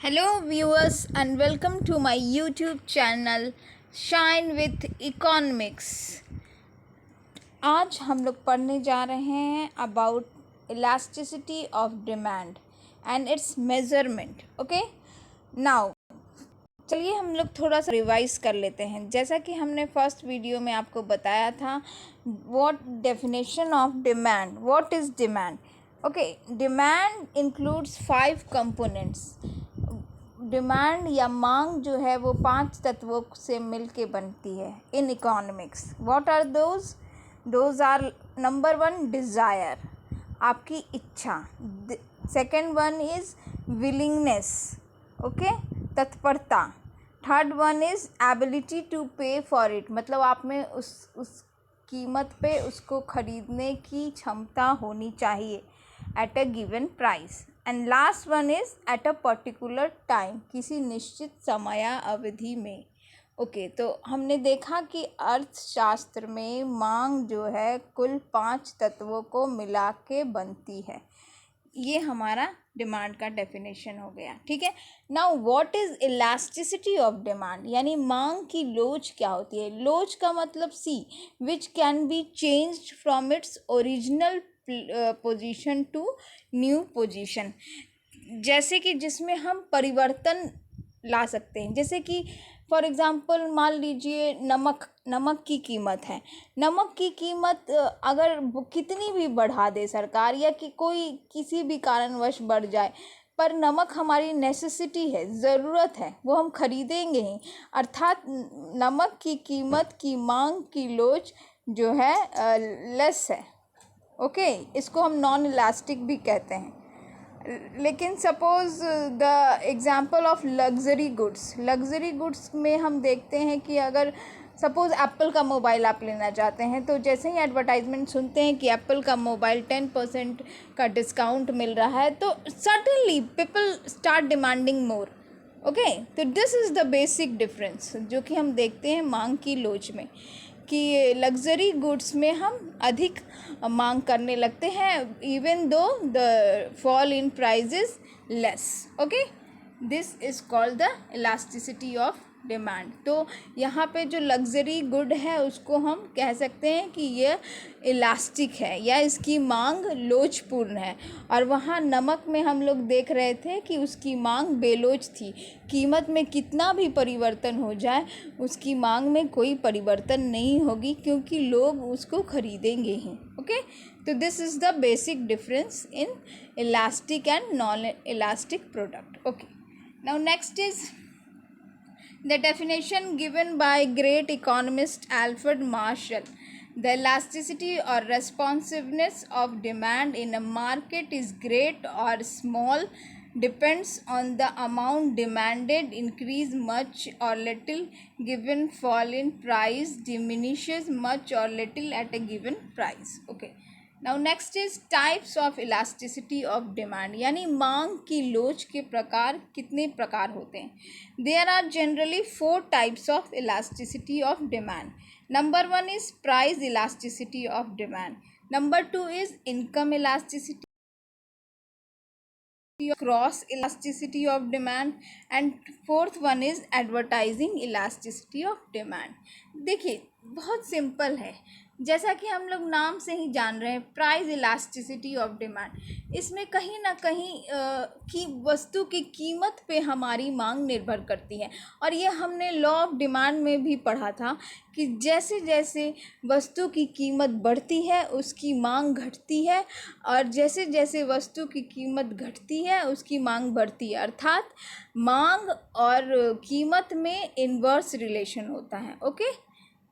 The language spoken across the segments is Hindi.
Hello viewers and welcome to my YouTube channel Shine with Economics। आज हम लोग पढ़ने जा रहे हैं about elasticity of demand and it's measurement. Okay, now चलिए हम लोग थोड़ा सा रिवाइज कर लेते हैं। जैसा कि हमने फर्स्ट वीडियो में आपको बताया था, what definition of demand, what is demand. Okay, demand includes 5 components. Demand या मांग जो है वो 5 तत्वों से मिल के बनती है in economics. What are those are number 1 desire, आपकी इच्छा। Second one is willingness, okay, तत्परता। Third one is ability to pay for it, मतलब आप में उस कीमत पे उसको ख़रीदने की क्षमता होनी चाहिए at a given price. And last one is at a particular time, किसी निश्चित समयावधि में। ओके, तो हमने देखा कि अर्थशास्त्र में मांग जो है कुल 5 तत्वों को मिला के बनती है। ये हमारा डिमांड का डेफिनेशन हो गया। ठीक है, now what is elasticity of demand, यानी मांग की लोच क्या होती है। लोच का मतलब see which can be changed from its original position to new position, जैसे कि जिसमें हम परिवर्तन ला सकते हैं। जैसे कि फॉर एग्ज़ाम्पल मान लीजिए नमक की कीमत है। नमक की कीमत अगर कितनी भी बढ़ा दे सरकार या कि कोई किसी भी कारणवश बढ़ जाए, पर नमक हमारी नेसेसिटी है, ज़रूरत है, वो हम खरीदेंगे ही। अर्थात नमक की कीमत की मांग की लोच जो है लेस है। ओके, इसको हम नॉन इलास्टिक भी कहते हैं। लेकिन suppose the example of luxury goods में हम देखते हैं कि अगर सपोज़ एप्पल का मोबाइल आप लेना चाहते हैं, तो जैसे ही एडवर्टाइजमेंट सुनते हैं कि एप्पल का मोबाइल 10% का डिस्काउंट मिल रहा है, तो suddenly people start demanding more. Okay, तो this is the basic difference जो कि हम देखते हैं मांग की लोच में, कि लग्ज़री गुड्स में हम अधिक मांग करने लगते हैं even though the fall in price is less. Okay, this is called the elasticity of demand. तो यहाँ पे जो लग्ज़री गुड है उसको हम कह सकते हैं कि ये इलास्टिक है या इसकी मांग लोचपूर्ण है। और वहाँ नमक में हम लोग देख रहे थे कि उसकी मांग बेलोच थी। कीमत में कितना भी परिवर्तन हो जाए उसकी मांग में कोई परिवर्तन नहीं होगी, क्योंकि लोग उसको खरीदेंगे ही। ओके, तो this is the basic difference in elastic and non elastic product. Okay, now next is the definition given by great economist Alfred Marshall. The elasticity or responsiveness of demand in a market is great or small, depends on the amount demanded, increase much or little, given fall in price, diminishes much or little at a given price. Okay, now next is types of elasticity of demand, यानी मांग की लोच के प्रकार कितने प्रकार होते हैं। There are generally 4 types of elasticity of demand. Number 1 is price elasticity of demand. Number 2 is income elasticity, cross elasticity of demand, and fourth one is advertising elasticity of demand. देखिए बहुत सिंपल है, जैसा कि हम लोग नाम से ही जान रहे हैं, प्राइस इलास्टिसिटी ऑफ डिमांड, इसमें कहीं ना कहीं की वस्तु की कीमत पे हमारी मांग निर्भर करती है। और ये हमने लॉ ऑफ डिमांड में भी पढ़ा था कि जैसे जैसे वस्तु की कीमत बढ़ती है उसकी मांग घटती है, और जैसे जैसे वस्तु की कीमत घटती है उसकी मांग बढ़ती है। अर्थात मांग और कीमत में इन्वर्स रिलेशन होता है। ओके,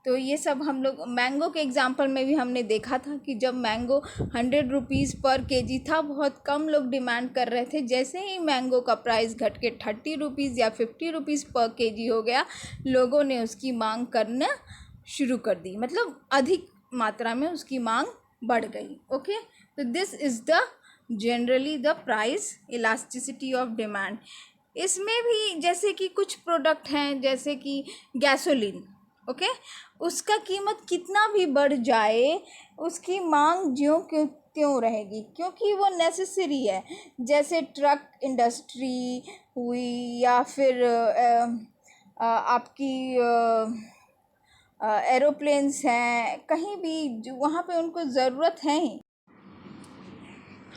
तो ये सब हम लोग मैंगो के एग्जांपल में भी हमने देखा था कि जब मैंगो 100 रुपीज़ पर केजी था, बहुत कम लोग डिमांड कर रहे थे। जैसे ही मैंगो का प्राइस घट के 30 रुपीज़ या 50 रुपीज़ पर केजी हो गया, लोगों ने उसकी मांग करना शुरू कर दी, मतलब अधिक मात्रा में उसकी मांग बढ़ गई। ओके, तो this is the generally the price elasticity of demand. इसमें भी जैसे कि कुछ प्रोडक्ट हैं, जैसे कि गैसोलीन, ओके, उसका कीमत कितना भी बढ़ जाए उसकी मांग ज्यों की त्यों रहेगी? क्योंकि वो नेसेसरी है। जैसे ट्रक इंडस्ट्री हुई या फिर आपकी एरोप्लेन्स हैं, कहीं भी जो वहाँ पे उनको ज़रूरत है ही।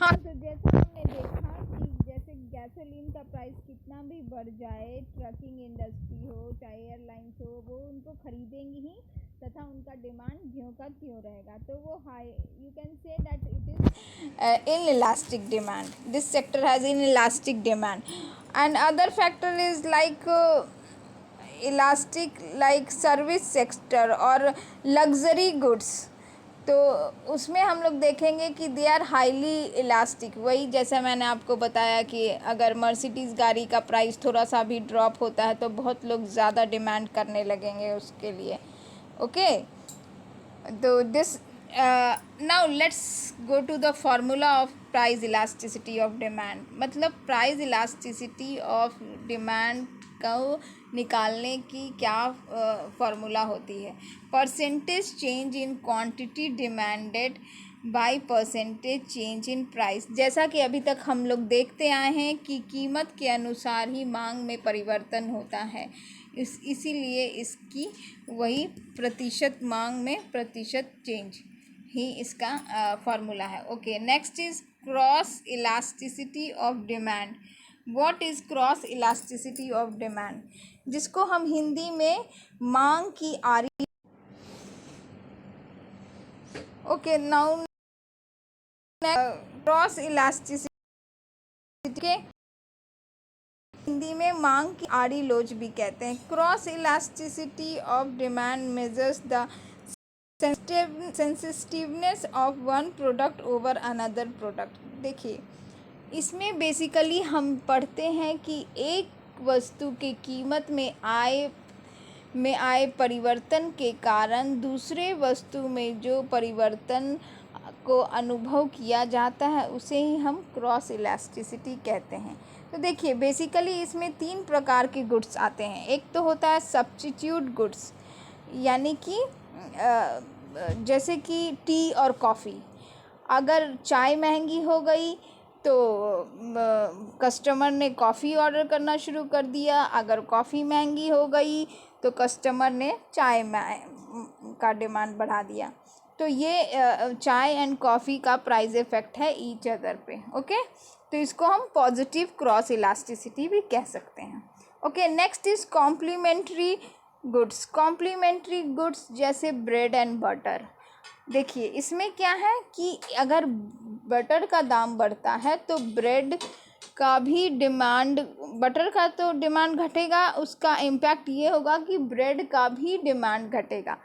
हाँ, तो जैसे हमने देखा कि जैसे गैसोलीन का प्राइस कितना भी बढ़ जाए, ट्रकिंग इंडस्ट्री हो चाहे एयरलाइंस हो, वो उनको खरीदेंगी ही तथा उनका डिमांड ज्यों का त्यों रहेगा। तो वो high, you can say that it is in elastic demand, this sector has in elastic demand. And other factor is like elastic like service sector और लग्जरी गुड्स। तो उसमें हम लोग देखेंगे कि दे आर हाईली इलास्टिक। वही जैसे मैंने आपको बताया कि अगर मर्सिडीज़ गाड़ी का प्राइस थोड़ा सा भी ड्रॉप होता है तो बहुत लोग ज़्यादा डिमांड करने लगेंगे उसके लिए। ओके, तो this now let's go to the formula of price elasticity of demand. मतलब प्राइस इलास्टिसिटी ऑफ डिमांड को निकालने की क्या फार्मूला होती है? Percentage change in quantity demanded by percentage change in price. जैसा कि अभी तक हम लोग देखते आए हैं कि कीमत के अनुसार ही मांग में परिवर्तन होता है, इसीलिए इसकी वही प्रतिशत, मांग में प्रतिशत चेंज ही इसका फार्मूला है। Okay, next is cross elasticity of demand. What is cross elasticity of demand? जिसको हम हिंदी में मांग की आरी। ओके, नाउ क्रॉस इलास्टिसिटी के हिंदी में मांग की आड़ी लोच भी कहते हैं। Cross elasticity of demand measures the sensitiveness of one product over another product. देखिए, इसमें बेसिकली हम पढ़ते हैं कि एक वस्तु की कीमत में आए परिवर्तन के कारण दूसरे वस्तु में जो परिवर्तन को अनुभव किया जाता है उसे ही हम क्रॉस इलास्टिसिटी कहते हैं। तो देखिए, बेसिकली इसमें 3 प्रकार के गुड्स आते हैं। एक तो होता है सब्स्टिट्यूट गुड्स, यानी कि जैसे कि टी और कॉफ़ी। अगर चाय महंगी हो गई तो कस्टमर ने कॉफ़ी ऑर्डर करना शुरू कर दिया, अगर कॉफ़ी महंगी हो गई तो कस्टमर ने चाय का डिमांड बढ़ा दिया। तो ये चाय एंड कॉफ़ी का प्राइस इफ़ेक्ट है ईच अदर पे। ओके, तो इसको हम पॉजिटिव क्रॉस इलास्टिसिटी भी कह सकते हैं। Okay, next is complementary goods. Complementary goods जैसे ब्रेड एंड बटर। देखिए, इसमें क्या है कि अगर बटर का दाम बढ़ता है तो ब्रेड का भी डिमांड, बटर का तो डिमांड घटेगा, उसका इम्पैक्ट ये होगा कि ब्रेड का भी डिमांड घटेगा।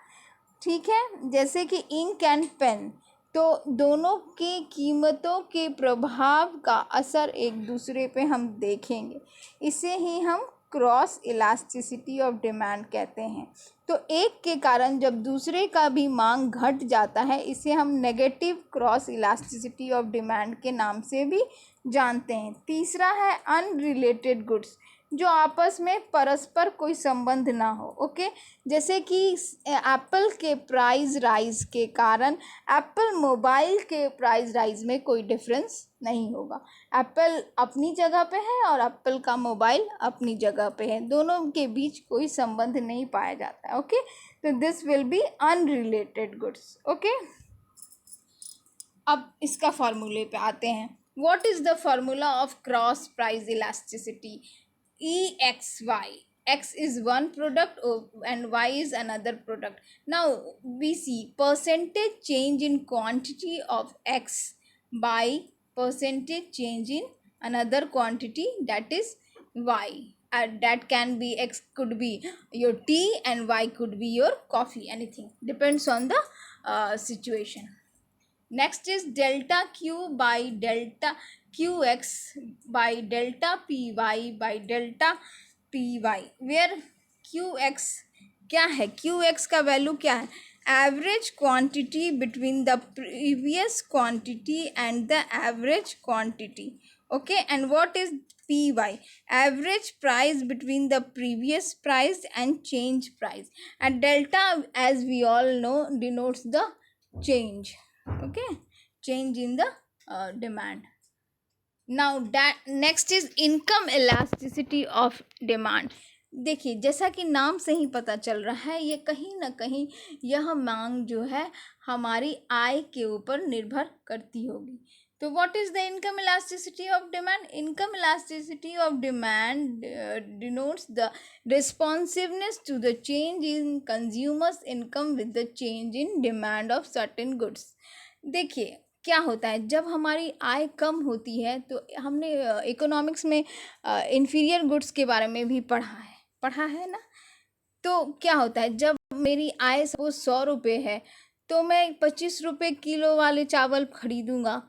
ठीक है, जैसे कि इंक एंड पेन, तो दोनों की कीमतों के प्रभाव का असर एक दूसरे पे हम देखेंगे, इसे ही हम क्रॉस इलास्टिसिटी ऑफ डिमांड कहते हैं। तो एक के कारण जब दूसरे का भी मांग घट जाता है, इसे हम negative cross elasticity of demand के नाम से भी जानते हैं। तीसरा है अनरिलेटेड गुड्स, जो आपस में परस्पर कोई संबंध ना हो। ओके, जैसे कि एप्पल के प्राइस राइज के कारण एप्पल मोबाइल के प्राइस राइज में कोई डिफरेंस नहीं होगा। एप्पल अपनी जगह पे है और एप्पल का मोबाइल अपनी जगह पे है, दोनों के बीच कोई संबंध नहीं पाया जाता है। ओके, तो this will be unrelated goods. Okay, अब इसका फार्मूले पे आते हैं। What is the formula of cross price elasticity? EXY. X is one product and Y is another product. Now we see percentage change in quantity of X by percentage change in another quantity, that is Y. That can be, X could be your tea and Y could be your coffee, anything, depends on the situation. Next is delta Q by delta QX by delta PY by delta PY, where QX क्या है? QX का वैल्यू क्या है? Average quantity between the previous quantity and the average quantity. Okay, and what is PY? Average price between the previous price and change price, and delta, as we all know, denotes the change. Okay, change in the demand. Now next is income elasticity of demand. देखिए, जैसा कि नाम से ही पता चल रहा है, ये कहीं ना कहीं यह मांग जो है हमारी आय के ऊपर निर्भर करती होगी. तो what is the income elasticity of demand? Income elasticity of demand denotes the responsiveness to the change in consumers income with the change in demand of certain goods. देखिए, क्या होता है जब हमारी आय कम होती है, तो हमने इकोनॉमिक्स में इन्फीरियर गुड्स के बारे में भी पढ़ा है ना. तो क्या होता है, जब मेरी आय सपोज 100 रुपये है, तो मैं 25 रुपये किलो वाले चावल खरीदूंगा.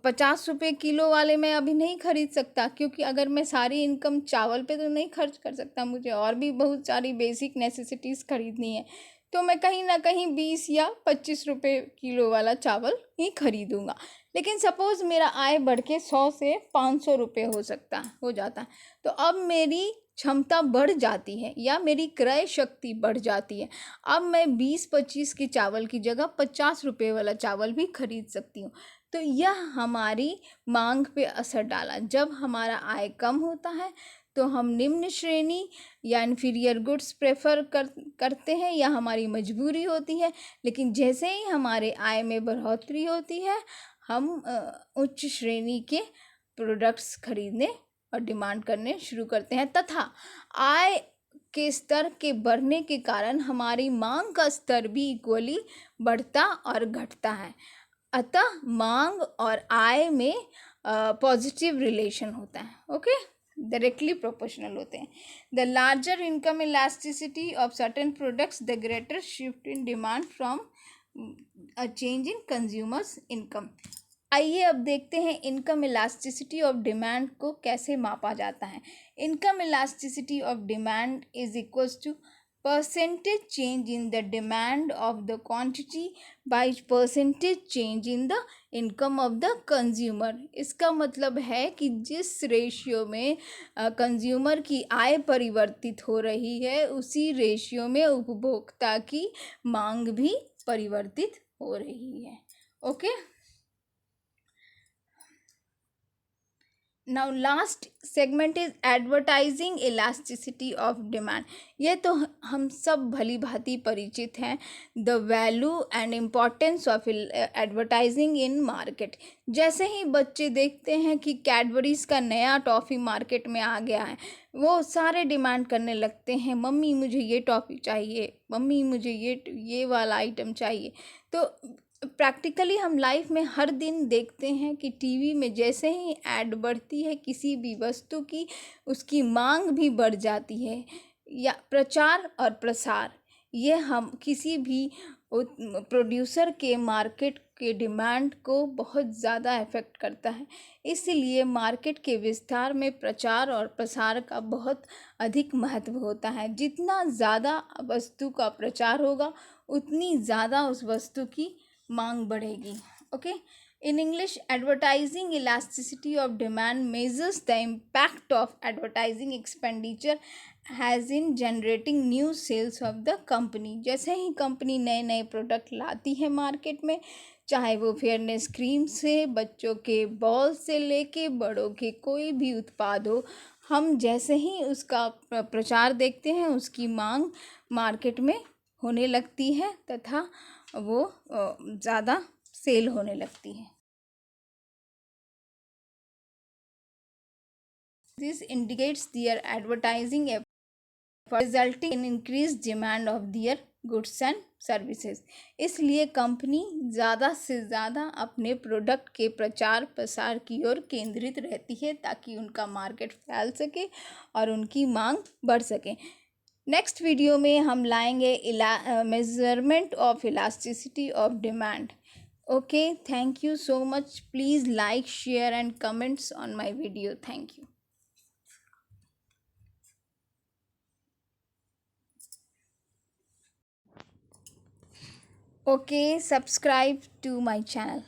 50 रुपये किलो वाले मैं अभी नहीं खरीद सकता, क्योंकि अगर मैं सारी इनकम चावल पे तो नहीं खर्च कर सकता, मुझे और भी बहुत सारी बेसिक नेसेसिटीज़ खरीदनी है. तो मैं कहीं ना कहीं 20 या 25 रुपये किलो वाला चावल ही खरीदूंगा. लेकिन सपोज़ मेरा आय बढ़ के 100 से 500 रुपये हो जाता है, तो अब मेरी क्षमता बढ़ जाती है या मेरी क्रय शक्ति बढ़ जाती है. अब मैं 20-25 के चावल की जगह 50 रुपये वाला चावल भी खरीद सकती हूँ. तो यह हमारी मांग पे असर डाला. जब हमारा आय कम होता है, तो हम निम्न श्रेणी या इन्फीरियर गुड्स प्रेफर करते हैं, या हमारी मजबूरी होती है. लेकिन जैसे ही हमारे आय में बढ़ोतरी होती है, हम उच्च श्रेणी के प्रोडक्ट्स खरीदने और डिमांड करने शुरू करते हैं, तथा आय के स्तर के बढ़ने के कारण हमारी मांग का स्तर भी इक्वली बढ़ता और घटता है. अतः मांग और आय में पॉजिटिव रिलेशन होता है. ओके, डायरेक्टली प्रोपोर्शनल होते हैं. The larger income elasticity of certain products, the greater shift in demand from a change in consumers income. आइए अब देखते हैं इनकम इलास्टिसिटी ऑफ डिमांड को कैसे मापा जाता है. Income elasticity of demand is equals to percentage change in the demand of the quantity by percentage change in the income of the consumer. इसका मतलब है कि जिस रेशियो में कंज्यूमर की आय परिवर्तित हो रही है, उसी रेशियो में उपभोक्ता की मांग भी परिवर्तित हो रही है. Okay, now last segment is advertising elasticity of demand. ये तो हम सब भली भांति परिचित हैं. The value and importance of advertising in market. जैसे ही बच्चे देखते हैं कि कैडबरीज का नया टॉफ़ी मार्केट में आ गया है, वो सारे डिमांड करने लगते हैं, मम्मी मुझे ये टॉफ़ी चाहिए, मम्मी मुझे ये वाला आइटम चाहिए. तो प्रैक्टिकली हम लाइफ में हर दिन देखते हैं कि टीवी में जैसे ही ऐड बढ़ती है किसी भी वस्तु की, उसकी मांग भी बढ़ जाती है. या प्रचार और प्रसार, ये हम किसी भी प्रोड्यूसर के मार्केट के डिमांड को बहुत ज़्यादा इफ़ेक्ट करता है. इसलिए मार्केट के विस्तार में प्रचार और प्रसार का बहुत अधिक महत्व होता है. जितना ज़्यादा वस्तु का प्रचार होगा, उतनी ज़्यादा उस वस्तु की मांग बढ़ेगी. Okay, in English, advertising elasticity of demand measures the impact of advertising expenditure has in generating new sales of the company. जैसे ही कंपनी नए नए प्रोडक्ट लाती है मार्केट में, चाहे वो फेयरनेस क्रीम से, बच्चों के बॉल से लेके बड़ों के कोई भी उत्पाद हो, हम जैसे ही उसका प्रचार देखते हैं, उसकी मांग मार्केट में होने लगती है तथा वो ज़्यादा सेल होने लगती है. This indicates their advertising effort resulting in increased demand of their goods and services. इसलिए कंपनी ज़्यादा से ज़्यादा अपने प्रोडक्ट के प्रचार प्रसार की ओर केंद्रित रहती है, ताकि उनका मार्केट फैल सके और उनकी मांग बढ़ सके. नेक्स्ट वीडियो में हम लाएंगे measurement of elasticity of demand. Okay, thank you so much. Please like, share and comments on my video. Thank you. Okay, subscribe to my channel.